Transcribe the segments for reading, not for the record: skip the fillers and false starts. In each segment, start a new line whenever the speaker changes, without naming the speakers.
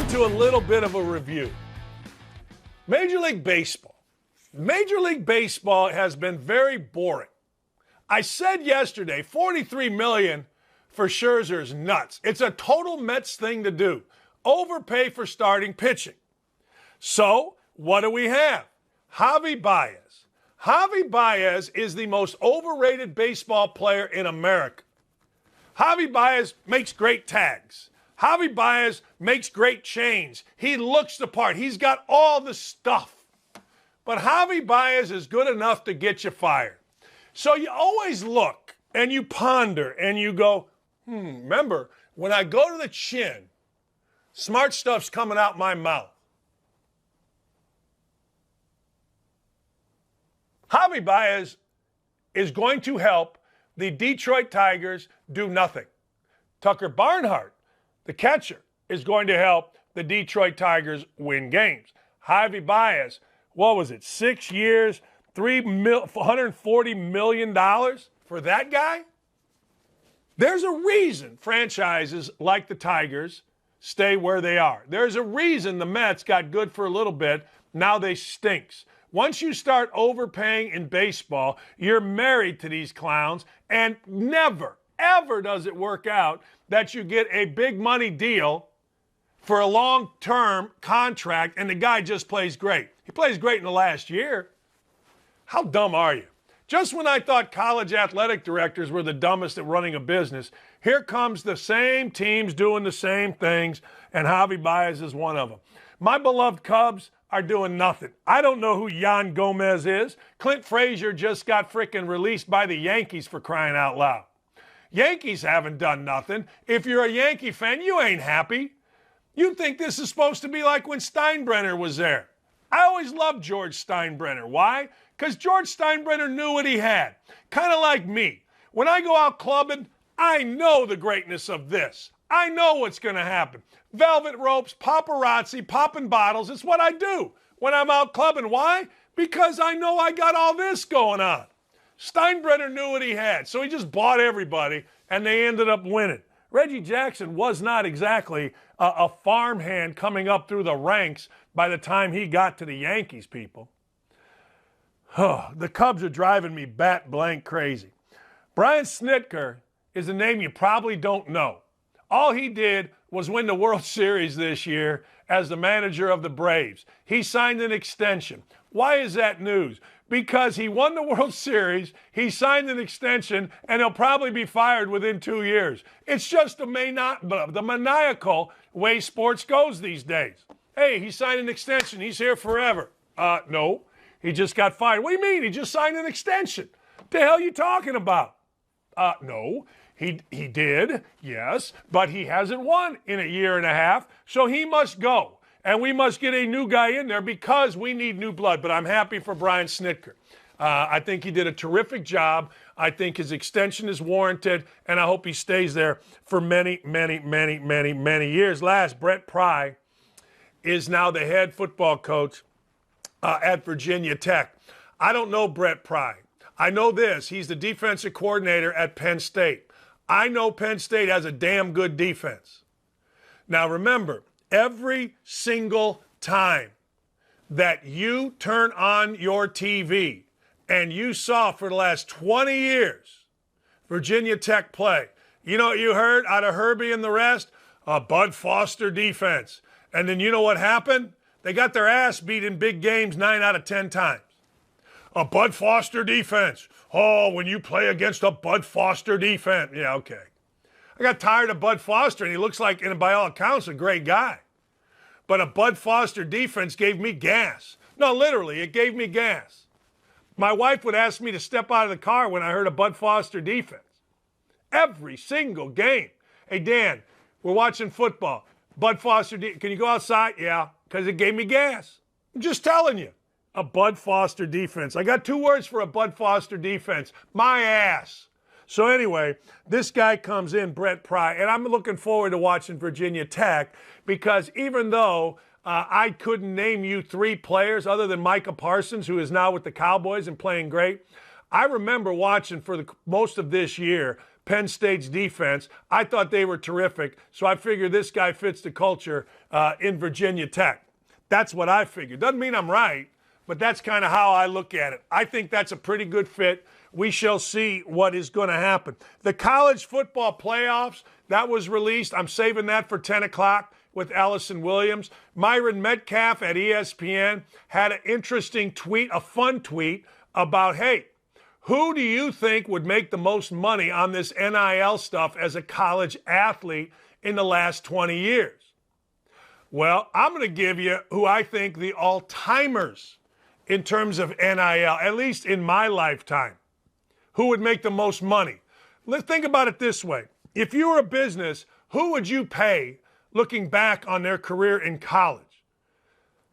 to a little bit of a review. Major League Baseball. Major League Baseball has been very boring. I said yesterday, $43 million for Scherzer is nuts. It's a total Mets thing to do. Overpay for starting pitching. So, what do we have? Javy Baez. Javy Baez is the most overrated baseball player in America. Javy Baez makes great tags. Javy Baez makes great chains. He looks the part. He's got all the stuff. But Javy Baez is good enough to get you fired. So you always look and you ponder and you go, remember, when I go to the chin, smart stuff's coming out my mouth. Javy Baez is going to help the Detroit Tigers do nothing. Tucker Barnhart, the catcher, is going to help the Detroit Tigers win games. Javy Baez, what was it, 6 years, $140 million for that guy? There's a reason franchises like the Tigers stay where they are. There's a reason the Mets got good for a little bit, now they stinks. Once you start overpaying in baseball, you're married to these clowns, and never, ever does it work out that you get a big money deal for a long-term contract and the guy just plays great. He plays great in the last year. How dumb are you? Just when I thought college athletic directors were the dumbest at running a business, here comes the same teams doing the same things, and Javy Baez is one of them. My beloved Cubs are doing nothing. I don't know who Yan Gomez is. Clint Frazier just got frickin' released by the Yankees, for crying out loud. Yankees haven't done nothing. If you're a Yankee fan, you ain't happy. You think this is supposed to be like when Steinbrenner was there. I always loved George Steinbrenner. Why? Because George Steinbrenner knew what he had. Kind of like me. When I go out clubbing, I know the greatness of this. I know what's going to happen. Velvet ropes, paparazzi, popping bottles. It's what I do when I'm out clubbing. Why? Because I know I got all this going on. Steinbrenner knew what he had, so he just bought everybody, and they ended up winning. Reggie Jackson was not exactly a farmhand coming up through the ranks by the time he got to the Yankees, people. The Cubs are driving me bat blank crazy. Brian Snitker is a name you probably don't know. All he did was win the World Series this year as the manager of the Braves. He signed an extension. Why is that news? Because he won the World Series, he signed an extension, and he'll probably be fired within 2 years. It's just the maniacal way sports goes these days. Hey, he signed an extension. He's here forever. No, he just got fired. What do you mean? He just signed an extension. What the hell are you talking about? No. He did, yes, but he hasn't won in a year and a half, so he must go. And we must get a new guy in there because we need new blood. But I'm happy for Brian Snitker. I think he did a terrific job. I think his extension is warranted, and I hope he stays there for many, many, many, many, many years. Last, Brent Pry is now the head football coach at Virginia Tech. I don't know Brent Pry. I know this. He's the defensive coordinator at Penn State. I know Penn State has a damn good defense. Now remember, every single time that you turn on your TV and you saw for the last 20 years Virginia Tech play, you know what you heard out of Herbie and the rest? A Bud Foster defense. And then you know what happened? They got their ass beat in big games 9 out of 10 times. A Bud Foster defense. Oh, when you play against a Bud Foster defense. Yeah, okay. I got tired of Bud Foster, and he looks like, and by all accounts, a great guy. But a Bud Foster defense gave me gas. No, literally, it gave me gas. My wife would ask me to step out of the car when I heard a Bud Foster defense. Every single game. Hey, Dan, we're watching football. Bud Foster, can you go outside? Yeah, because it gave me gas. I'm just telling you. A Bud Foster defense. I got 2 words for a Bud Foster defense. My ass. So anyway, this guy comes in, Brent Pry, and I'm looking forward to watching Virginia Tech because even though I couldn't name you 3 players other than Micah Parsons, who is now with the Cowboys and playing great, I remember watching for most of this year Penn State's defense. I thought they were terrific, so I figured this guy fits the culture in Virginia Tech. That's what I figured. Doesn't mean I'm right, but that's kind of how I look at it. I think that's a pretty good fit. We shall see what is going to happen. The college football playoffs, that was released. I'm saving that for 10 o'clock with Allison Williams. Myron Metcalf at ESPN had an interesting tweet, a fun tweet about, hey, who do you think would make the most money on this NIL stuff as a college athlete in the last 20 years? Well, I'm going to give you who I think the all-timers in terms of NIL, at least in my lifetime, who would make the most money. Let's think about it this way. If you were a business, who would you pay looking back on their career in college?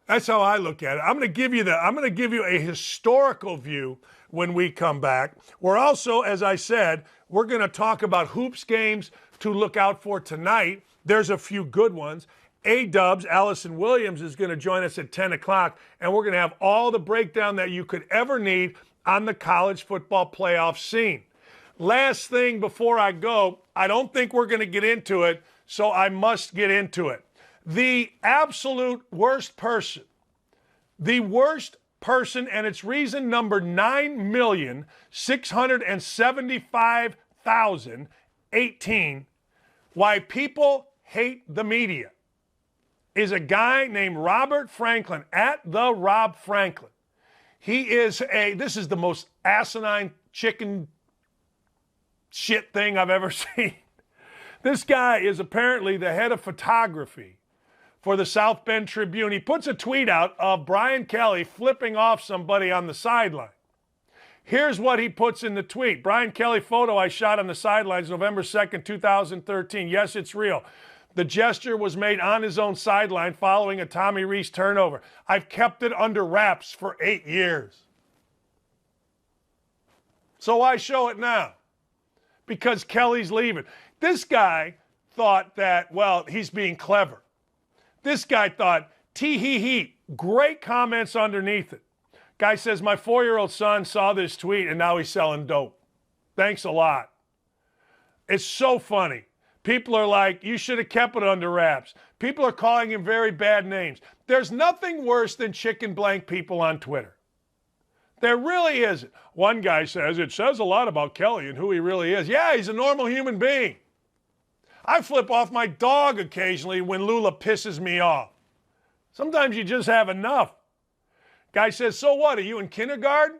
That's how I look at it. I'm going to give you a historical view when we come back. We're also, as I said, we're going to talk about hoops games to look out for tonight. There's a few good ones. A-Dubs, Allison Williams, is going to join us at 10 o'clock, and we're going to have all the breakdown that you could ever need on the college football playoff scene. Last thing before I go, I don't think we're going to get into it, so I must get into it. The absolute worst person, and it's reason number 9,675,018 why people hate the media, is a guy named Robert Franklin, at the Rob Franklin. This is the most asinine chicken shit thing I've ever seen. This guy is apparently the head of photography for the South Bend Tribune. He puts a tweet out of Brian Kelly flipping off somebody on the sideline. Here's what he puts in the tweet. Brian Kelly photo I shot on the sidelines November 2nd, 2013. Yes, it's real. The gesture was made on his own sideline following a Tommy Rees turnover. I've kept it under wraps for 8 years. So why show it now? Because Kelly's leaving. This guy thought that, well, he's being clever. This guy thought, tee-hee-hee, great comments underneath it. Guy says, my 4-year-old son saw this tweet and now he's selling dope. Thanks a lot. It's so funny. People are like, you should have kept it under wraps. People are calling him very bad names. There's nothing worse than chicken blank people on Twitter. There really isn't. One guy says, it says a lot about Kelly and who he really is. Yeah, he's a normal human being. I flip off my dog occasionally when Lula pisses me off. Sometimes you just have enough. Guy says, so what, are you in kindergarten?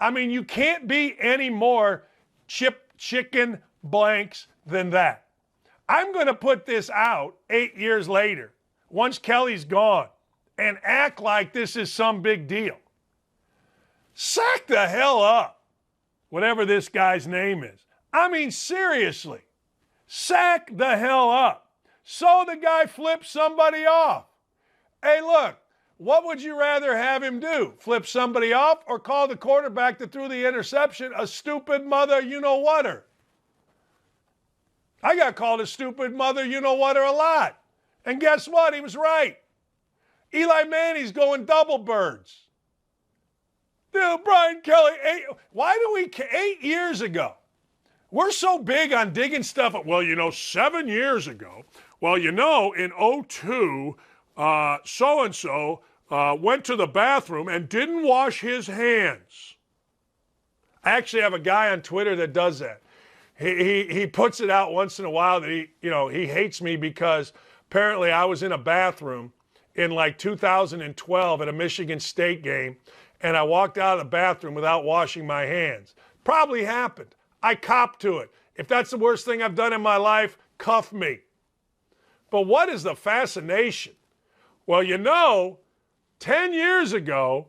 I mean, you can't be any more chicken blanks than that. I'm going to put this out 8 years later, once Kelly's gone, and act like this is some big deal. Sack the hell up, whatever this guy's name is. I mean, seriously, sack the hell up. So the guy flips somebody off. Hey, look, what would you rather have him do? Flip somebody off or call the quarterback that threw the interception a stupid mother you-know-whatter? I got called a stupid mother you-know-whatter a lot. And guess what? He was right. Eli Manning's going double birds. Dude, Brian Kelly, 8 years ago, we're so big on digging stuff up. Well, 7 years ago, in 2002, so-and-so went to the bathroom and didn't wash his hands. I actually have a guy on Twitter that does that. He puts it out once in a while that he hates me because apparently I was in a bathroom in like 2012 at a Michigan State game, and I walked out of the bathroom without washing my hands. Probably happened. I copped to it. If that's the worst thing I've done in my life, cuff me. But what is the fascination? Well, 10 years ago,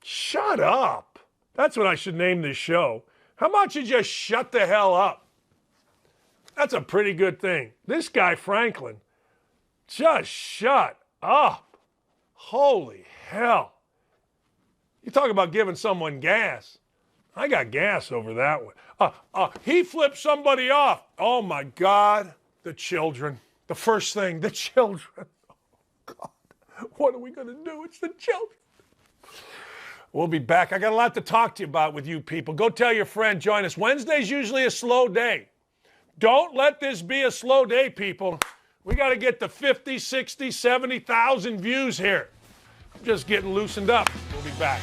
shut up. That's what I should name this show. How about you just shut the hell up? That's a pretty good thing. This guy, Franklin, just shut up. Holy hell. You talk about giving someone gas. I got gas over that one. He flipped somebody off. Oh, my God. The children. The first thing, the children. Oh, God. What are we going to do? It's the children. We'll be back. I got a lot to talk to you about with you people. Go tell your friend, join us. Wednesday's usually a slow day. Don't let this be a slow day, people. We got to get to 50, 60, 70,000 views here. I'm just getting loosened up. We'll be back.